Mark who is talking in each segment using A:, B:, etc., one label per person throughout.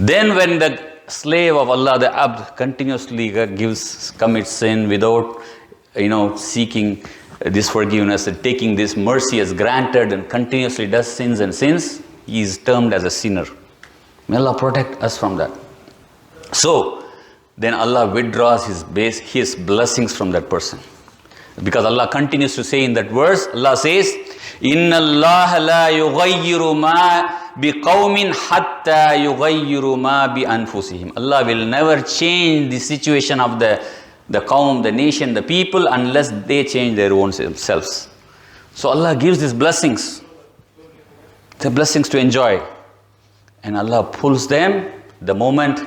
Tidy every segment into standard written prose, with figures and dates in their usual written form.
A: Then when the slave of Allah, the abd, continuously commits sin without, seeking this forgiveness and taking this mercy as granted and continuously does sins and sins, he is termed as a sinner. May Allah protect us from that. So, then Allah withdraws his blessings from that person. Because Allah continues to say in that verse, Allah says, Inna Allah la yughayyiru ma biqawmin hatta yughayyiru ma bi anfusihim. Allah will never change the situation of the qawm, the nation, the people, unless they change their own selves. So Allah gives these blessings. The blessings to enjoy. And Allah pulls them the moment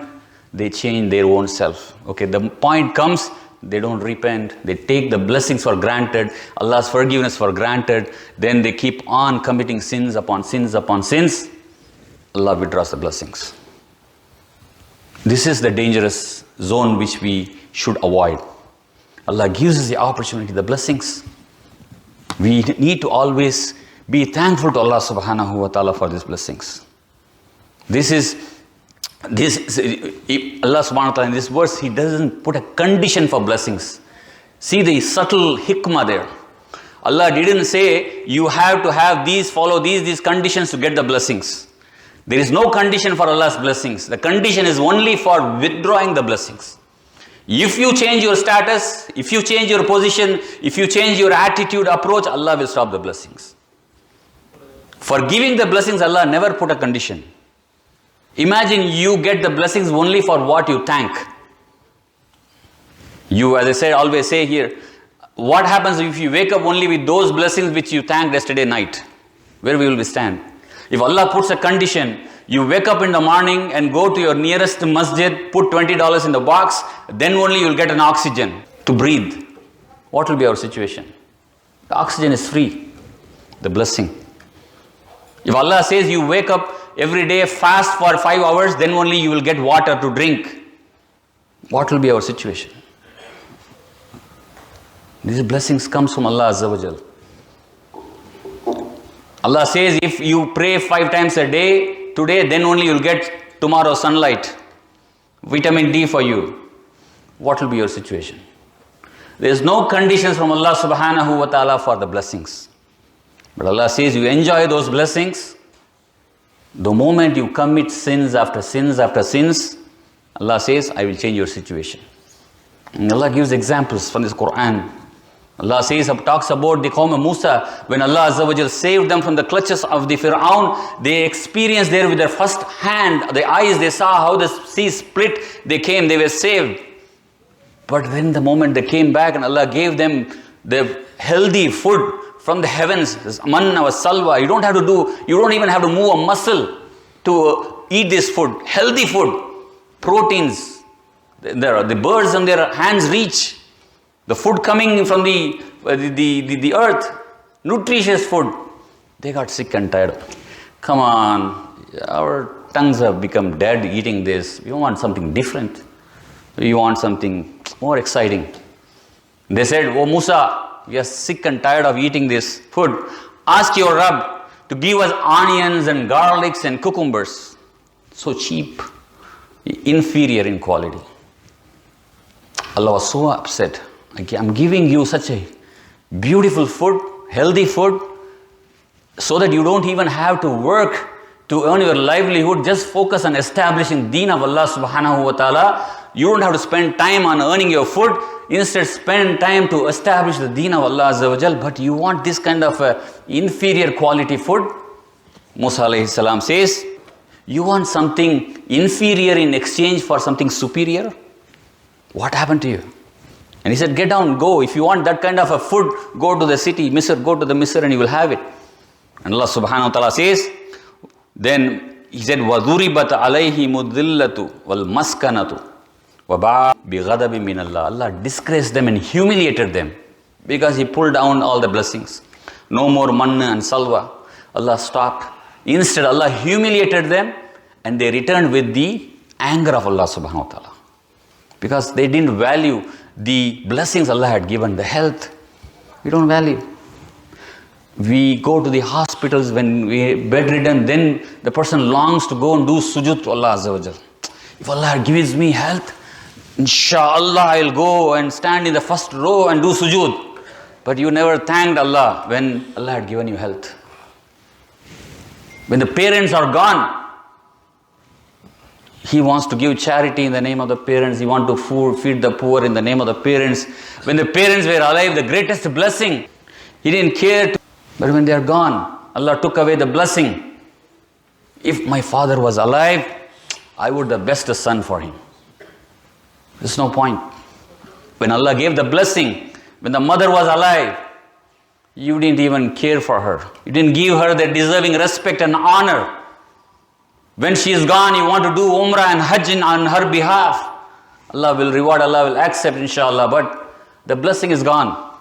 A: they change their own self. Okay, the point comes, they don't repent, they take the blessings for granted, Allah's forgiveness for granted, then they keep on committing sins upon sins upon sins. Allah withdraws the blessings. This is the dangerous zone which we should avoid. Allah gives us the opportunity, the blessings. We need to always be thankful to Allah subhanahu wa ta'ala for these blessings. This is Allah subhanahu wa ta'ala in this verse, He doesn't put a condition for blessings. See the subtle hikmah there. Allah didn't say you have to have follow these conditions to get the blessings. There is no condition for Allah's blessings. The condition is only for withdrawing the blessings. If you change your status, if you change your position, if you change your attitude, approach, Allah will stop the blessings. For giving the blessings, Allah never put a condition. Imagine you get the blessings only for what you thank. You, as I said, always say here, what happens if you wake up only with those blessings which you thanked yesterday night? Where will we stand? If Allah puts a condition, you wake up in the morning and go to your nearest masjid, put $20 in the box, then only you will get an oxygen to breathe. What will be our situation? The oxygen is free. The blessing. If Allah says you wake up every day, fast for 5 hours, then only you will get water to drink. What will be our situation? These blessings comes from Allah Azza wa Jal. Allah says if you pray 5 times a day, today, then only you will get tomorrow sunlight, vitamin D for you. What will be your situation? There is no conditions from Allah subhanahu wa ta'ala for the blessings. But Allah says you enjoy those blessings. The moment you commit sins after sins after sins, Allah says, I will change your situation. And Allah gives examples from this Quran. Allah says, talks about the Qawm of Musa, when Allah Azza wa Jal saved them from the clutches of the Fir'aun, they experienced there with their first hand, the eyes, they saw how the sea split, they came, they were saved. But when the moment they came back and Allah gave them the healthy food from the heavens, this manna wa salwa, you don't even have to move a muscle to eat this food, healthy food, proteins, the birds on their hands reach, the food coming from the earth, nutritious food. They got sick and tired. Come on, our tongues have become dead eating this. We want something different. We want something more exciting. They said, oh Musa, we are sick and tired of eating this food. Ask your Rabb to give us onions and garlics and cucumbers. So cheap, inferior in quality. Allah was so upset. I'm giving you such a beautiful food, healthy food, so that you don't even have to work to earn your livelihood. Just focus on establishing deen of Allah subhanahu wa ta'ala. You don't have to spend time on earning your food. Instead, spend time to establish the deen of Allah Azza wa Jal. But you want this kind of inferior quality food? Musa alayhi salam says, you want something inferior in exchange for something superior? What happened to you? And he said, get down, go. If you want that kind of a food, go to the city, Misr, go to the Misr and you will have it. And Allah subhanahu wa ta'ala says, then he said, وَذُرِبَتْ عَلَيْهِ مُذِلَّةُ وَالْمَسْكَنَةُ وَبَعَ بِغَضَبٍ مِّنَ اللَّهِ. Allah disgraced them and humiliated them because He pulled down all the blessings. No more manna and salwa. Allah stopped. Instead, Allah humiliated them and they returned with the anger of Allah subhanahu wa ta'ala. Because they didn't value the blessings Allah had given, the health. We don't value. We go to the hospitals when we are bedridden, then the person longs to go and do sujood to Allah Azza wa Jal. If Allah gives me health, inshallah I'll go and stand in the first row and do sujood. But you never thanked Allah when Allah had given you health. When the parents are gone, he wants to give charity in the name of the parents. He wants to feed the poor in the name of the parents. When the parents were alive, the greatest blessing, he didn't care. But when they are gone, Allah took away the blessing. If my father was alive, I would be the best son for him. There's no point. When Allah gave the blessing, when the mother was alive, you didn't even care for her. You didn't give her the deserving respect and honor. When she is gone, you want to do Umrah and Hajj on her behalf. Allah will reward, Allah will accept, inshallah, but the blessing is gone.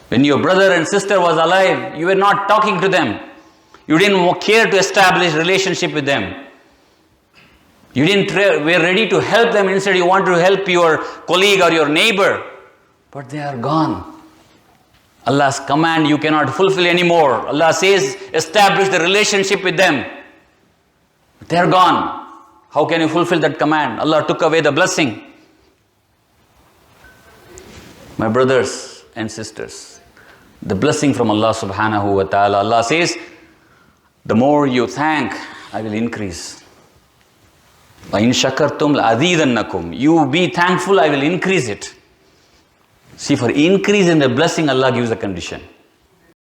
A: When your brother and sister was alive, you were not talking to them. You didn't care to establish relationship with them. You were ready to help them. Instead, you want to help your colleague or your neighbor. But they are gone. Allah's command you cannot fulfill anymore. Allah says, establish the relationship with them. They are gone. How can you fulfill that command? Allah took away the blessing. My brothers and sisters, the blessing from Allah subhanahu wa ta'ala, Allah says, the more you thank, I will increase. وَإِن شَكَرْتُمْ لَأَزِيدَنَّكُمْ. You be thankful, I will increase it. See, for increase in the blessing, Allah gives a condition.